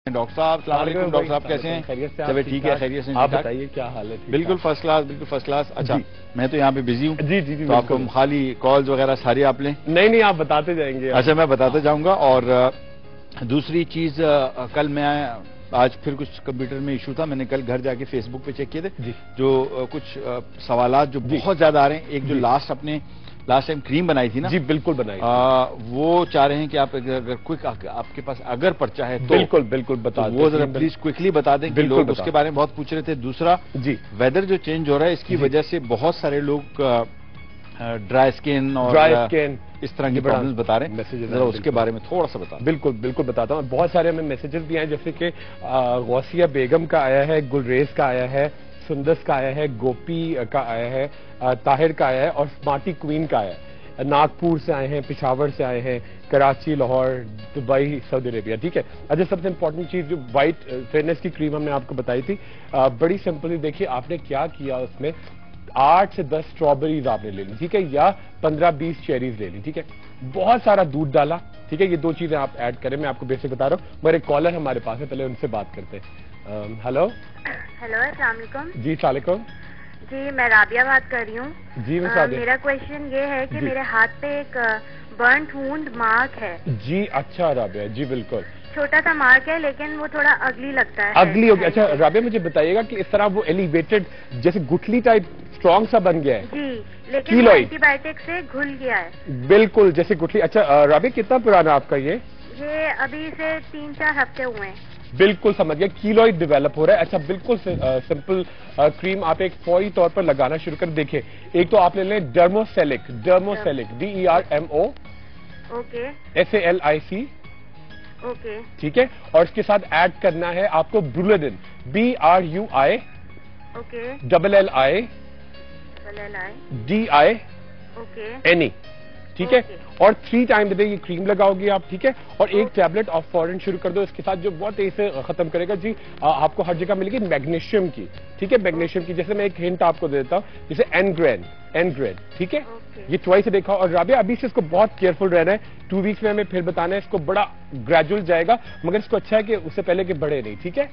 Doctor صاحب السلام علیکم. ڈاکٹر صاحب کیسے ہیں؟ چلے ٹھیک ہے, خیریت سے. آپ بتائیے کیا حال ہے؟ بالکل فرسٹ کلاس, بالکل فرسٹ کلاس. اچھا میں تو یہاں پہ بزی ہوں. جی جی جی, تو آپ کو خالی کالز وغیرہ ساری آپ لیں؟ نہیں آپ بتاتے جائیں گے. اچھا میں بتاتا جاؤں گا. اور دوسری چیز, کل میں آج پھر کچھ کمپیوٹر میں ایشو تھا, میں نے کل گھر جا کے فیس بک پہ چیک کیے تھے جو کچھ سوالات جو بہت زیادہ آ رہے ہیں. ایک جو لاسٹ ٹائم کریم بنائی تھی نا, جی بالکل بنائی, وہ چاہ رہے ہیں کہ آپ اگر کوئک آپ کے پاس اگر پرچہ ہے تو بالکل بتا دیں, وہ ذرا پلیز کوئکلی بتا دیں کہ لوگ اس کے بارے میں بہت پوچھ رہے تھے. دوسرا جی ویدر جو چینج ہو رہا ہے اس کی وجہ سے بہت سارے لوگ ڈرائی اسکن اور اس طرح کی پرابلمز بتا رہے ہیں, ذرا اس کے بارے میں تھوڑا سا بتا. بالکل بتاتا ہوں. بہت سارے ہمیں میسیجز بھی آئے, جیسے کہ غوثیہ بیگم کا آیا ہے, گلریز کا آیا ہے, سندس کا آیا ہے, گوپی کا آیا ہے, طاہر کا آیا ہے, اور اسمارٹی کوئین کا آیا ہے. ناگپور سے آئے ہیں, پشاور سے آئے ہیں, کراچی, لاہور, دبئی, سعودی عربیہ. ٹھیک ہے. اچھا سب سے امپورٹنٹ چیز جو وائٹ فیئرنیس کی کریم ہم نے آپ کو بتائی تھی, بڑی سمپلی دیکھیے آپ نے کیا کیا, اس میں 8 سے 10 اسٹرابریز آپ نے لے لی, ٹھیک ہے, یا 15-20 چیریز لے لی, ٹھیک ہے, بہت سارا دودھ ڈالا, ٹھیک ہے. یہ 2 چیزیں آپ ایڈ کریں, میں آپ کو بیسک بتا رہا ہوں. مگر ایک کالر ہمارے پاس ہے, پہلے ان سے بات کرتے ہیں. ہلو السلام علیکم. جی السلام علیکم. جی میں رابعہ بات کر رہی ہوں. جی میرا کویشچن یہ ہے کہ میرے ہاتھ پہ ایک برنٹ وونڈ مارک ہے. جی اچھا رابعہ, جی بالکل چھوٹا سا مارک ہے, لیکن وہ تھوڑا اگلی لگتا ہے. اگلی ہوگی. اچھا رابعہ مجھے بتائیے گا کہ اس طرح وہ ایلیویٹڈ جیسے گٹھلی ٹائپ اسٹرانگ سا بن گیا ہے؟ جی لیکن اینٹی بایوٹک سے گھل گیا ہے. بالکل جیسے گٹھلی. اچھا رابعہ کتنا پرانا آپ کا یہ ابھی سے 3-4 ہفتے ہوئے ہیں. بالکل سمجھ گیا, کیلوئڈ ڈیولپ ہو رہا ہے. اچھا بالکل سمپل کریم آپ ایک فوری طور پر لگانا شروع کر دیکھیں. ایک تو آپ لے لیں ڈرموسیلک, DERMO SALIC, ٹھیک ہے, اور اس کے ساتھ ایڈ کرنا ہے آپ کو برولڈن, BRUI LLIDINE, ٹھیک ہے, اور 3 ٹائم دے یہ کریم لگاؤ گی آپ, ٹھیک ہے, اور ایک ٹیبلٹ آپ فوراً شروع کر دو اس کے ساتھ جو بہت تیزی سے ختم کرے گا. جی آپ کو ہر جگہ ملے گی میگنیشیم کی, ٹھیک ہے, میگنیشیم کی. جیسے میں ایک ہنٹ آپ کو دیتا ہوں, جیسے این گرین, ٹھیک ہے, یہ چوائس سے دیکھا. اور رابعہ ابھی سے اس کو بہت کیئرفل رہنا ہے. 2 ویکس میں ہمیں پھر بتانا ہے, اس کو بڑا گریجول جائے گا, مگر اس کو اچھا ہے کہ اس سے پہلے کہ بڑھے نہیں, ٹھیک ہے.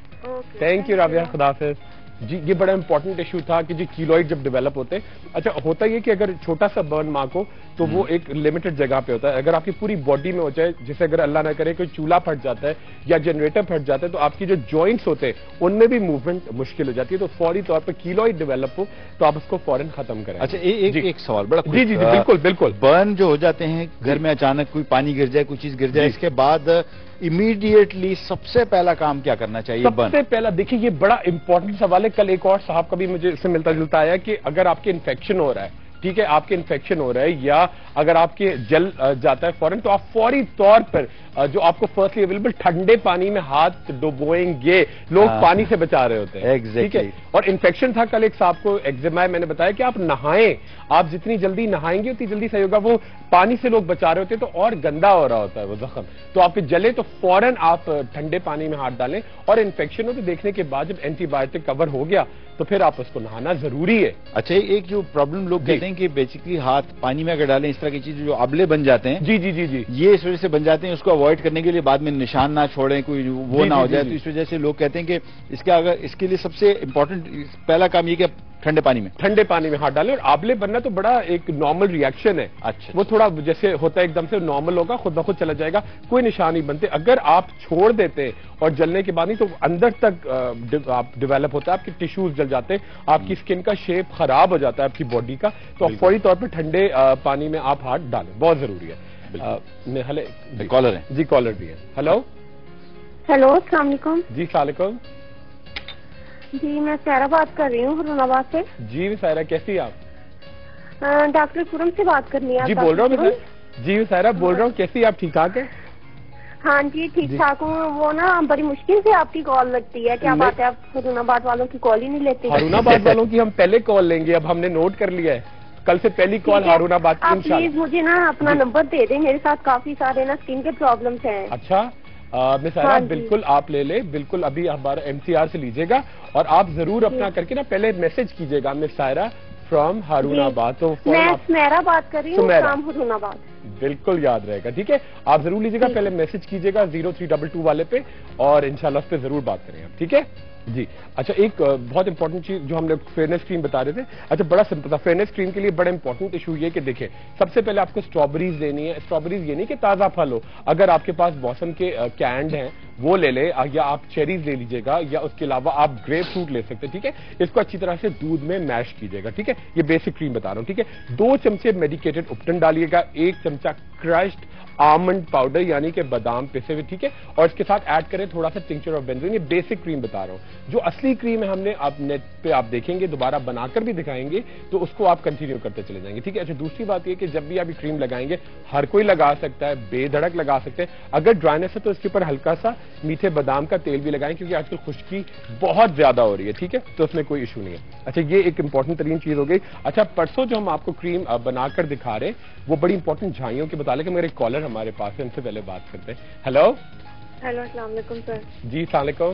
تھینک یو رابعہ, خدا حافظ. جی یہ بڑا امپورٹنٹ ایشو تھا کہ جی کیلوئڈ جب ڈیولپ ہوتے ہیں. اچھا ہوتا یہ کہ اگر چھوٹا سا برن مارک ہو تو وہ ایک لمیٹڈ جگہ پہ ہوتا ہے. اگر آپ کی پوری باڈی میں ہو جائے, جیسے اگر اللہ نہ کرے کوئی چولہا پھٹ جاتا ہے یا جنریٹر پھٹ جاتا ہے, تو آپ کی جو جوائنٹس ہوتے ہیں ان میں بھی موومنٹ مشکل ہو جاتی ہے. تو فوری طور پہ کیلوئڈ ڈیولپ ہو تو آپ اس کو فوراً ختم کریں. اچھا ایک سوال بڑا, جی جی بالکل. برن جو ہو جاتے ہیں گھر میں, اچانک کوئی پانی گر جائے, کوئی چیز گر جائے, اس کے بعد امیڈیٹلی سب سے پہلا کام کیا کرنا چاہیے؟ سب سے پہلا دیکھیے یہ بڑا امپورٹنٹ سوال ہے. کل ایک اور صاحب کا بھی مجھے اس سے ملتا جلتا آیا کہ اگر آپ کے انفیکشن ہو رہا ہے, ٹھیک ہے, آپ کے انفیکشن ہو رہا ہے یا اگر آپ کے جل جاتا ہے فوراً, تو آپ فوری طور پر جو آپ کو فرسٹلی اویلیبل ٹھنڈے پانی میں ہاتھ ڈبوئیں گے. لوگ پانی سے بچا رہے ہوتے ہیں, ٹھیک ہے. اور انفیکشن تھا کل ایک صاحب کو ایگزیما ہے, میں نے بتایا کہ آپ نہائیں, آپ جتنی جلدی نہائیں گے اتنی جلدی صحیح ہوگا. وہ پانی سے لوگ بچا رہے ہوتے ہیں تو اور گندا ہو رہا ہوتا ہے وہ زخم, تو آپ کے جلے تو فوراً آپ ٹھنڈے پانی میں ہاتھ ڈالیں. اور انفیکشن ہو تو دیکھنے کے بعد جب اینٹی بایوٹک کور ہو گیا تو پھر آپ اس کو نہانا ضروری ہے. اچھا ایک جو پرابلم لوگ کہتے ہیں کہ بیسکلی ہاتھ پانی میں اگر ڈالیں, اس طرح کی چیز جو آبلے بن جاتے ہیں, جی جی جی جی, یہ اس وجہ سے بن جاتے ہیں, اس کو اوائڈ کرنے کے لیے بعد میں نشان نہ چھوڑیں, کوئی وہ نہ ہو جائے. تو اس وجہ سے لوگ کہتے ہیں کہ اس کے لیے سب سے امپورٹنٹ پہلا کام یہ کہ ٹھنڈے پانی میں ہاتھ ڈالیں. اور آبلے بننا تو بڑا ایک نارمل ریئیکشن ہے. اچھا وہ تھوڑا جیسے ہوتا ہے ایک دم سے نارمل ہوگا, خود بخود چلا جائے گا, کوئی نشان نہیں بنتے. اگر آپ چھوڑ دیتے اور جلنے کے بعد نہیں تو اندر تک آپ ڈیولپ ہوتا ہے, آپ کے ٹیشوز جل جاتے ہیں, آپ کی اسکن کا شیپ خراب ہو جاتا ہے آپ کی باڈی کا. تو آپ فوری طور پہ ٹھنڈے پانی میں آپ ہاتھ ڈالیں, بہت ضروری ہے. کالر ہیں, جی کالر بھی ہے. ہلو السلام علیکم. جی السلام علیکم. جی میں سیرا بات کر رہی ہوں ہارون آباد سے. جی سیرا کیسی آپ؟ ڈاکٹر پورم سے بات کرنی ہے. جی بول رہا ہوں. جی سیرا بول رہا ہوں, کیسی آپ؟ ٹھیک ٹھاک ہے؟ ہاں جی ٹھیک ٹھاک ہوں. وہ نا بڑی مشکل سے آپ کی کال لگتی ہے, کیا بات ہے آپ ہارون آباد والوں کی کال ہی نہیں لیتے؟ ہارون آباد والوں کی ہم پہلے کال لیں گے, اب ہم نے نوٹ کر لیا ہے. کل سے پہلی کال ہارون آباد کی انشاءاللہ. پلیز مجھے نا اپنا نمبر دے دیں, میرے ساتھ کافی سارے نا اسکن کے پرابلمس ہیں. اچھا مسائرہ بالکل آپ لے لیں, بالکل ابھی ہمارا MCR سے لیجیے گا, اور آپ ضرور اپنا کر کے نا پہلے میسج کیجیے گا مسائرہ فرام ہارون آباد. تو میں سمیرا بات کر رہی ہوں فرام ہارون آباد. بالکل یاد رہے گا. ٹھیک ہے, آپ ضرور لیجیے گا, پہلے میسج کیجیے گا 0322 والے پہ, اور انشاءاللہ اس پہ ضرور بات کریں آپ. ٹھیک ہے جی. اچھا, ایک بہت امپورٹنٹ چیز جو ہم نے فیئرنیس کریم بتا رہے تھے. اچھا, بڑا سمپل تھا. فیئرنیس کریم کے لیے بڑا امپورٹنٹ ایشو یہ کہ دیکھیں, سب سے پہلے آپ کو اسٹرابریز لینی ہے. اسٹرابریز یہ نہیں کہ تازہ پھل ہو, اگر آپ کے پاس موسم کے کینڈ ہیں وہ لے لیں, یا آپ چیریز لے لیجیے گا, یا اس کے علاوہ آپ گریپ فروٹ لے سکتے ہیں. ٹھیک ہے, اس کو اچھی طرح سے دودھ میں میش کیجیے گا. ٹھیک ہے, یہ بیسک کریم بتا رہا ہوں. ٹھیک ہے, 2 چمچے میڈیکیٹڈ اپٹن ڈالیے گا, 1 چمچہ کرشڈ آمنڈ پاؤڈر یعنی کہ بادام پسے ہوئے. ٹھیک ہے, اور اس کے ساتھ ایڈ کریں تھوڑا سا ٹنکچر آف بینزوئن. یہ بیسک کریم بتا رہا ہوں. جو اصلی کریم ہے ہم نے آپ نیٹ پہ آپ دیکھیں گے, دوبارہ بنا کر بھی دکھائیں گے, تو اس کو آپ کنٹینیو کرتے چلے جائیں گے. ٹھیک ہے. اچھا, دوسری بات یہ کہ جب بھی آپ یہ کریم لگائیں گے, ہر کوئی لگا سکتا ہے, بے دھڑک لگا سکتے ہیں. اگر ڈرائنس ہے تو اس کے اوپر ہلکا سا میٹھے بادام کا تیل بھی لگائیں, کیونکہ آج کل خشکی بہت زیادہ ہو رہی ہے. ٹھیک ہے, تو اس میں کوئی ایشو نہیں ہے. اچھا, یہ ایک امپورٹنٹ ترین چیز ہو گئی. اچھا, پرسوں جو ہم آپ کو کریم بنا کر دکھا رہے ہیں وہ بڑی امپورٹنٹ جھائیوں کے بتا لیں کہ میرے کالر ہمارے پاس ہے, ان سے پہلے بات کرتے ہیں. ہیلو. ہیلو, السلام علیکم سر. جی السلام علیکم.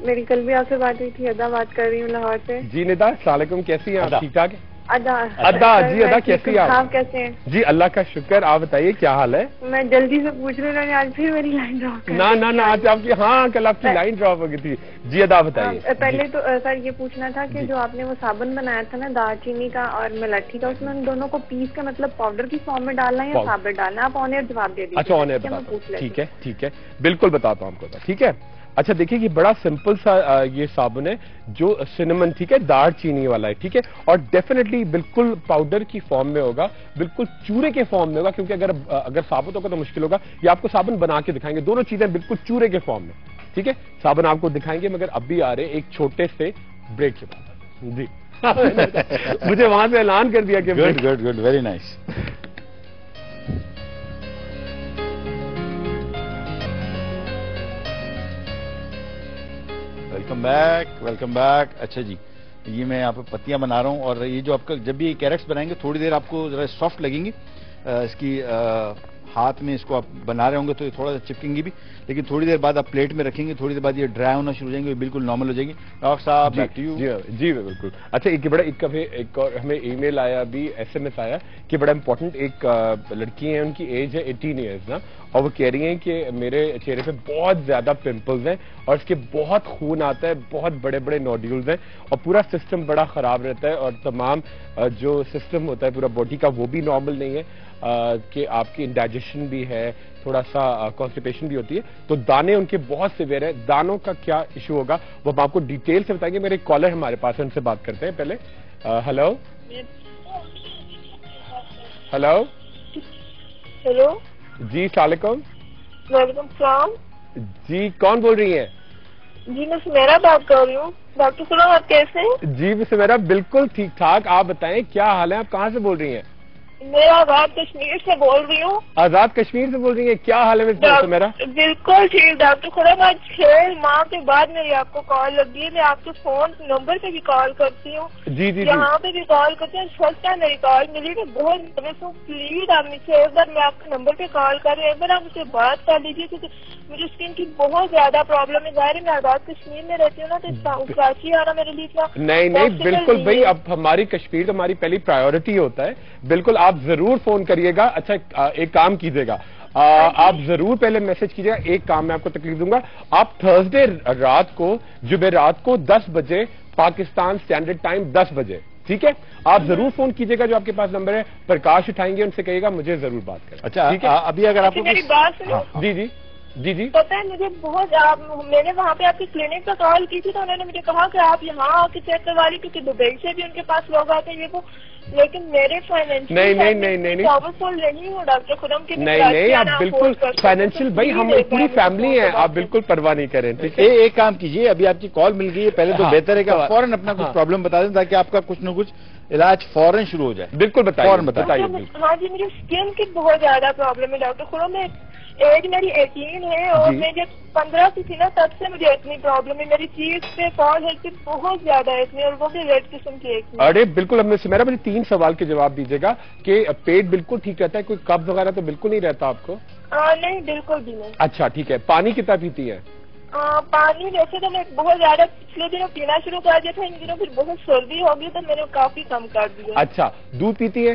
میری کل بھی آپ سے بات ہوئی تھی. ادا بات کر رہی ہوں لاہور سے. جی ندا, السلام علیکم. کیسی ہیں آپ؟ ٹھیک ٹھاک. ادا جی ادا, کیسی ہیں آپ؟ کیسے ہیں؟ جی اللہ کا شکر. آپ بتائیے کیا حال ہے؟ میں جلدی سے پوچھ رہی ہوں, آج پھر میری لائن ڈراپ. نہ آج آپ کی, ہاں کل آپ کی لائن ڈراپ ہو گئی تھی. جی ادا بتائیے. پہلے تو سر یہ پوچھنا تھا کہ جو آپ نے وہ صابن بنایا تھا نا دار چینی کا اور ملاٹھی کا, اس میں ان دونوں کو پیس کا مطلب پاؤڈر کی فارم میں ڈالنا ہے یا صابن ڈالنا ہے؟ آپ آن ایئر جواب دے دیجیے. اچھا, آن ایئر بتا. ٹھیک ہے, بالکل بتاتا ہوں آپ کو. ٹھیک ہے. اچھا دیکھیے, یہ بڑا سمپل سا یہ صابن ہے جو سنمن, ٹھیک ہے, دار چینی والا ہے. ٹھیک ہے, اور ڈیفینیٹلی بالکل پاؤڈر کی فارم میں ہوگا, بالکل چورے کے فارم میں ہوگا, کیونکہ اگر ثابت ہوگا تو مشکل ہوگا. یہ آپ کو صابن بنا کے دکھائیں گے, دونوں چیزیں بالکل چورے کے فارم میں. ٹھیک ہے, صابن آپ کو دکھائیں گے, مگر اب بھی آ رہے ایک چھوٹے سے بریک کے بعد. جی مجھے وہاں سے اعلان کر دیا کہ good, very nice. Welcome back. اچھا جی, یہ میں آپ پتیاں بنا رہا ہوں, اور یہ جو آپ کا جب بھی کیرٹس بنائیں گے تھوڑی دیر آپ کو ذرا سافٹ لگیں گی. اس کی ہاتھ میں اس کو آپ بنا رہے ہوں گے تو یہ تھوڑا سا چپکیں گی بھی, لیکن تھوڑی دیر بعد آپ پلیٹ میں رکھیں گے, تھوڑی دیر بعد یہ ڈرائی ہونا شروع ہو جائیں گے, بالکل نارمل ہو جائیں گے. ڈاکٹر صاحب بیک ٹو یو. جی بالکل. اچھا, ایک اور ہمیں ای میل آیا, ابھی SMS آیا کہ بڑا امپورٹنٹ, ایک لڑکی ہے, ان کی ایج ہے 18 ایئرز نا, اور وہ کہہ رہی ہیں کہ میرے چہرے پہ بہت زیادہ پمپلز ہیں اور اس کے بہت خون آتا ہے, بہت بڑے بڑے نوڈیولز ہیں, اور پورا سسٹم بڑا خراب رہتا ہے, اور تمام جو سسٹم ہوتا ہے پورا باڈی کا وہ بھی نارمل نہیں ہے, کہ آپ کی انڈائجیشن بھی ہے, تھوڑا سا کانسٹیپیشن بھی ہوتی ہے, تو دانے ان کے بہت سیویئر ہیں. دانوں کا کیا ایشو ہوگا وہ ہم آپ کو ڈیٹیل سے بتائیں گے. میرے کالر ہمارے پاس ہیں, ان سے بات کرتے ہیں پہلے. ہیلو. جی السلام علیکم. وعلیکم السلام. جی کون بول رہی ہیں؟ جی میں سمیرا بات کر رہی ہوں. ڈاکٹر صاحب آپ کیسے ہیں؟ جی سمیرا بالکل ٹھیک ٹھاک. آپ بتائیں کیا حال ہے, آپ کہاں سے بول رہی ہیں؟ میں آزاد کشمیر سے بول رہی ہوں. آزاد کشمیر سے بول رہی ہیں, کیا حال ہے سمیرا؟ بالکل ٹھیک ڈاکٹر خدا, آج 6 ماہ کے بعد میری آپ کو کال لگی ہے. میں آپ کے فون نمبر پہ بھی کال کرتی ہوں, جی یہاں پہ بھی کال کرتی ہوں. فرسٹ ٹائم میری کال ملی, میں بہت نروس ہوں. پلیز آپ مجھ سے ایک بار, میں آپ کے نمبر پہ کال کر رہی ہوں, ایک بار آپ مجھ سے بات کر لیجیے, کیونکہ مجھے اسکن کی بہت زیادہ پرابلم ہے. ظاہر ہے میں آزاد کشمیر میں رہتی ہوں نا, تو کراچی آنا میرے لیے اتنا نہیں بالکل بھائی, اب ہماری کشمیر ہماری پہلی پرائیورٹی ہوتا ہے. بالکل آپ ضرور فون کریے گا. اچھا ایک کام کیجیے گا, آپ ضرور پہلے میسج کیجیے گا. ایک کام میں آپ کو تکلیف دوں گا, آپ تھرسڈے رات کو, جمعرات کو 10 بجے پاکستان اسٹینڈرڈ ٹائم 10 بجے, ٹھیک ہے, آپ ضرور فون کیجیے گا. جو آپ کے پاس نمبر ہے پرکاش اٹھائیں گے, ان سے کہیے گا مجھے ضرور بات کریں. اچھا ابھی اگر آپ کو میری بات سنو. جی پتہ ہے مجھے بہت, میں نے وہاں پہ آپ کی کلینک پہ کال کی تھی, تو انہوں نے مجھے کہا کہ آپ یہاں آ کے چیک کروا لی, کیونکہ دبئی سے بھی ان کے پاس لوگ آتے ہیں یہ وہ, لیکن میرے فائنینشیل پاورفل نہیں ہوں ڈاکٹر خدم کی. نہیں آپ بالکل فائنینشیل, بھائی ہم پوری فیملی ہیں, آپ بالکل پرواہ نہیں کریں. ایک کام کیجیے, ابھی آپ کی کال مل گئی ہے, پہلے تو بہتر ہے کہ فوراً اپنا کچھ پرابلم بتا دیں, تاکہ آپ کا کچھ نہ کچھ علاج فوراً شروع ہو جائے. بالکل بتائیے. ہاں جی, مجھے اسکن کی بہت زیادہ پرابلم ہے ڈاکٹر خدم. میں ایج میری 18 ہے, اور میں جب 15 کی تھی نا تب سے مجھے اتنی پرابلم ہے. میری چیز پہ فال ہیڈ پہ بہت زیادہ ایکنے, اور وہ بھی ریڈ قسم کی ایکنے. ارے بالکل, اب سمیرا مجھے 3 سوال کے جواب دیجیے گا کہ پیٹ بالکل ٹھیک رہتا ہے, کوئی قبض وغیرہ تو بالکل نہیں رہتا آپ کو؟ نہیں بالکل بھی نہیں. اچھا ٹھیک ہے. پانی کتنا پیتی ہے؟ پانی ویسے تو میں بہت زیادہ پچھلے دنوں پینا شروع کر دیا تھا, ان دنوں پھر بہت سردی ہوگی تو میں نے کافی کم کر دیا. اچھا, دودھ پیتی ہے؟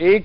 1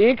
1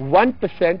1%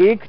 1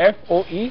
FOESIDIC,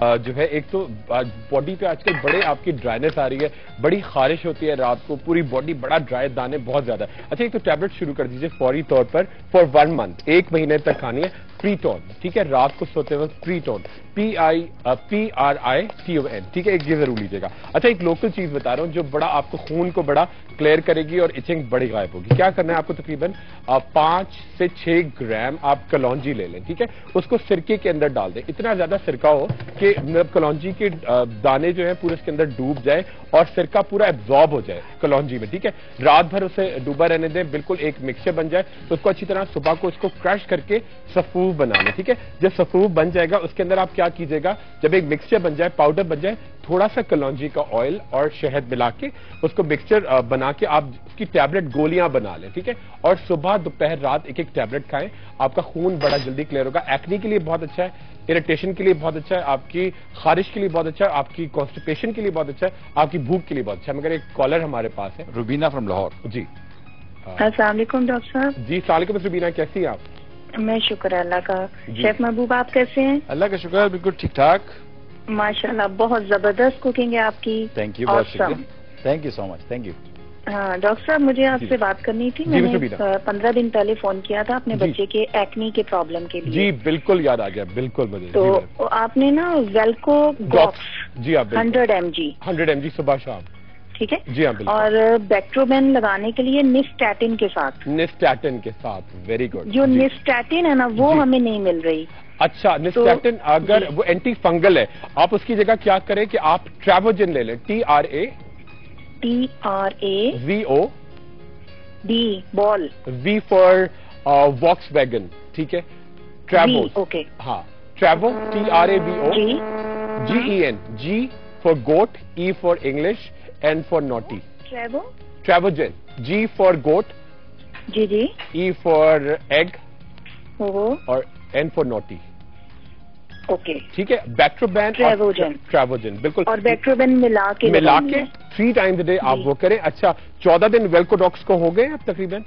جو ہے ایک تو باڈی پہ آج کل بڑے آپ کی ڈرائنس آ رہی ہے, بڑی خارش ہوتی ہے رات کو, پوری باڈی بڑا ڈرائی, دانے بہت زیادہ. اچھا ایک تو ٹیبلٹ شروع کر دیجیے فوری طور پر فار 1 month, 1 مہینے تک کھانی ہے. پریٹون, ٹھیک ہے, رات کو سوتے وقت پریٹون, PRITON, ٹھیک ہے, یہ ضرور لیجیے گا. اچھا ایک لوکل چیز بتا رہا ہوں جو بڑا آپ کو خون کو بڑا کلیئر کرے گی اور ایچنگ بڑی غائب ہوگی. کیا کرنا ہے آپ کو, تقریباً 5 سے 6 گرام آپ کلونجی لے لیں, ٹھیک ہے, اس کو سرکے کے اندر ڈال دیں. اتنا زیادہ سرکہ ہو کہ کلونجی کے دانے جو ہیں پورے اس کے اندر ڈوب جائے اور سرکہ پورا ایبزارب ہو جائے کلونجی میں, ٹھیک ہے. رات بھر اسے ڈوبا رہنے دیں, بالکل ایک مکسچر بن جائے تو اس کو اچھی طرح صبح کو اس کو کرش کر کے سفوف بنا لیں, ٹھیک ہے. جب سفوف بن جائے گا اس کے اندر آپ کیا کیجیے گا, جب ایک مکسچر بن جائے, پاؤڈر بن جائے, تھوڑا سا کلونجی کا آئل اور شہد ملا کے اس کو مکسچر بنا کے آپ اس کی ٹیبلٹ گولیاں بنا لیں, ٹھیک ہے. اور صبح دوپہر رات ایک ایک ٹیبلٹ کھائیں, آپ کا خون بڑا جلدی کلیئر ہوگا. ایکنی کے لیے بہت اچھا ہے, اریٹیشن کے لیے بہت اچھا ہے, آپ کی خارش کے لیے بہت اچھا ہے, آپ کی کانسٹیپیشن کے لیے بہت اچھا ہے, آپ کی بھوک کے لیے بہت اچھا ہے. مگر ایک کالر ہمارے پاس ہے, روبینہ فرام لاہور. جی السلام علیکم ڈاکٹر صاحب. جی السلام علیکم روبینہ, کیسی ہیں آپ؟ میں شکر اللہ کا. شیف محبوب آپ کیسے ہیں؟ اللہ کا شکر ہے, بالکل ٹھیک ٹھاک. ماشاءاللہ بہت زبردست کوکنگ ہے آپ کی. تھینک یو, بہت شکریہ, thank you so much, thank you. ہاں ڈاکٹر صاحب مجھے آپ سے بات کرنی تھی. میں نے 15 دن پہلے فون کیا تھا اپنے بچے کے ایکنی کے پرابلم کے لیے. جی بالکل یاد آ گیا, بالکل مجھے. تو آپ نے نا ویلکو گاکس, جی آپ 100 mg صبح شام, ٹھیک ہے. جی ہاں بالکل. اور بیکٹروبین لگانے کے لیے نسٹیٹن کے ساتھ. Very good. جو نسٹیٹن ہے نا وہ ہمیں نہیں مل رہی. اچھا نسٹیٹن اگر وہ اینٹی فنگل ہے, آپ اس کی جگہ کیا کریں کہ آپ ٹریووجن لے لیں, TRAVOD بال, V فار واکس ویگن, ٹھیک ہے, ٹریوو. اوکے ہاں ٹریوو, TRAVO, GEN, G for goat, E for English, N for naughty. ٹریووجن, G for goat, G, E for egg اور N فار نوٹی. اوکے ٹھیک ہے. بیکٹروبین, ٹریووجن بالکل, اور بیکٹروبین ملا کے 3 times a day آپ وہ کریں. اچھا 14 دن ویلکوڈاکس کو ہو گئے اب تقریباً؟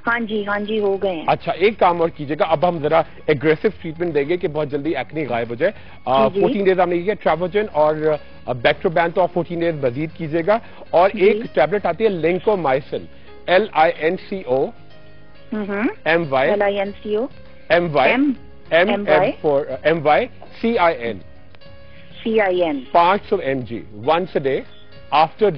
ہاں جی ہو گئے ہیں. اچھا ایک کام اور کیجیے گا, اب ہم ذرا ایگریسو ٹریٹمنٹ دیں گے کہ بہت جلدی ایکنی غائب ہو جائے. 14 ڈیز آپ نے کیا ٹریووجن اور بیکٹروبین, تو آپ 14 ڈیز مزید کیجیے گا. اور ایک ٹیبلٹ آتی ہے لنکومائسن, LINCOMYCIN 500 mg once a day after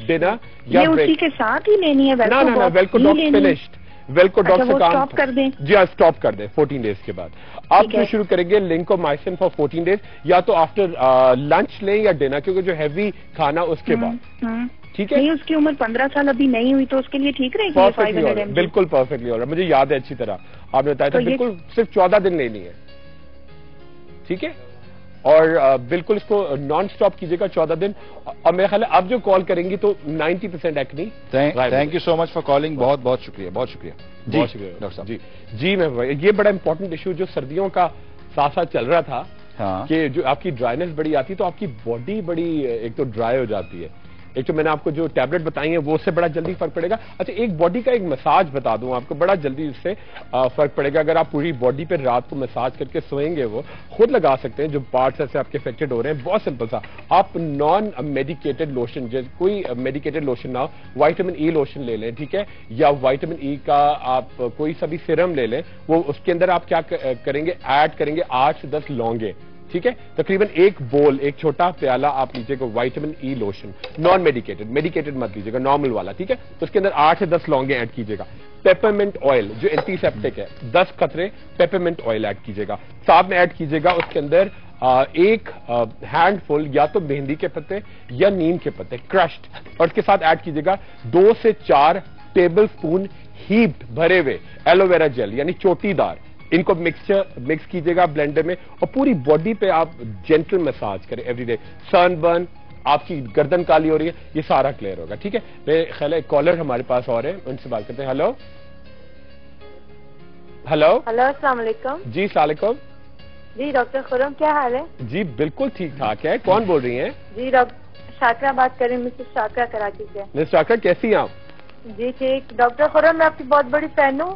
dinner. یہ اسی کے ساتھ ہی لینی ہے؟ ویلکوڈاکس فنشڈ, ویلکوڈاکس سے کام اسٹاپ کر دیں. جی ہاں اسٹاپ کر دیں 14 ڈیز کے بعد. آپ جو شروع کریں گے لنکومائسن فار 14 ڈیز, یا تو آفٹر لنچ لیں یا ڈنر, کیونکہ جو ہیوی کھانا اس کے بعد, ٹھیک ہے. نہیں اس کی عمر 15 سال ابھی نہیں ہوئی تو اس کے لیے ٹھیک رہے گی. بالکل پرفیکٹلی ہو رہا ہے, مجھے یاد ہے اچھی طرح آپ نے بتایا تھا. بالکل صرف 14 دن لینی ہے, ٹھیک ہے. اور بالکل اس کو نان اسٹاپ کیجیے گا 14 دن. اور میرے خیال ہے آپ جو کال کریں گی تو 90% acne. Thank you so much for calling, بہت بہت شکریہ, بہت شکریہ. بہت شکریہ ڈاکٹر صاحب. جی میں یہ بڑا امپورٹنٹ ایشو جو سردیوں کا ساتھ ساتھ چل رہا تھا, کہ جو آپ کی ڈرائنس بڑی آتی تو آپ کی باڈی بڑی ایک تو ڈرائی ہو جاتی ہے. ایک تو میں نے آپ کو جو ٹیبلٹ بتائی ہیں وہ اس سے بڑا جلدی فرق پڑے گا. اچھا ایک باڈی کا ایک مساج بتا دوں آپ کو, بڑا جلدی اس سے فرق پڑے گا. اگر آپ پوری باڈی پہ رات کو مساج کر کے سوئیں گے, وہ خود لگا سکتے ہیں جو پارٹس ایسے آپ کے افیکٹڈ ہو رہے ہیں. بہت سمپل سا, آپ نان میڈیکیٹڈ لوشن, جیسے کوئی میڈیکیٹڈ لوشن نہ ہو, وائٹامن ای لوشن لے لیں, ٹھیک ہے, یا وائٹامن ای کا آپ کوئی سا بھی سیرم لے لیں. وہ اس کے اندر آپ کیا کریں گے, ایڈ کریں گے 8 سے 10 لونگیں, ٹھیک ہے. تقریباً ایک بول, ایک چھوٹا پیالہ آپ لیجیے گا وائٹامن ای لوشن, نان میڈیکیٹڈ مت لیجیے گا, نارمل والا, ٹھیک ہے. تو اس کے اندر 8 سے 10 لونگیں ایڈ کیجیے گا. پیپرمنٹ آئل جو اینٹی سیپٹک ہے, 10 قطرے پیپرمنٹ آئل ایڈ کیجیے گا. ساتھ میں ایڈ کیجیے گا اس کے اندر ایک ہینڈ فل یا تو مہندی کے پتے یا نیم کے پتے کرشڈ, اور اس کے ساتھ ایڈ کیجیے گا 2 سے 4 ٹیبل اسپون ہیپڈ بھرے ہوئے ایلو ویرا جیل, یعنی چوٹی دار. ان کو مکس کیجیے گا بلینڈر میں, اور پوری باڈی پہ آپ جینٹل مساج کریں ایوری ڈے. سن برن, آپ کی گردن کالی ہو رہی ہے, یہ سارا کلیئر ہوگا, ٹھیک ہے. میرے خیال ہے ایک کالر ہمارے پاس اور ہیں, ان سے بات کرتے ہیں. ہلو السلام علیکم. جی السلام علیکم. جی ڈاکٹر خرم کیا حال ہے؟ جی بالکل ٹھیک ٹھاک ہے. کون بول رہی ہیں؟ جی شاکرہ بات کر رہی ہوں, مسز شاکرہ کراچی سے. مس شاکرہ کیسی ہیں آپ؟ جی ٹھیک. ڈاکٹر خرم میں آپ کی بہت بڑی فین ہوں.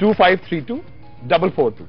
2532 442,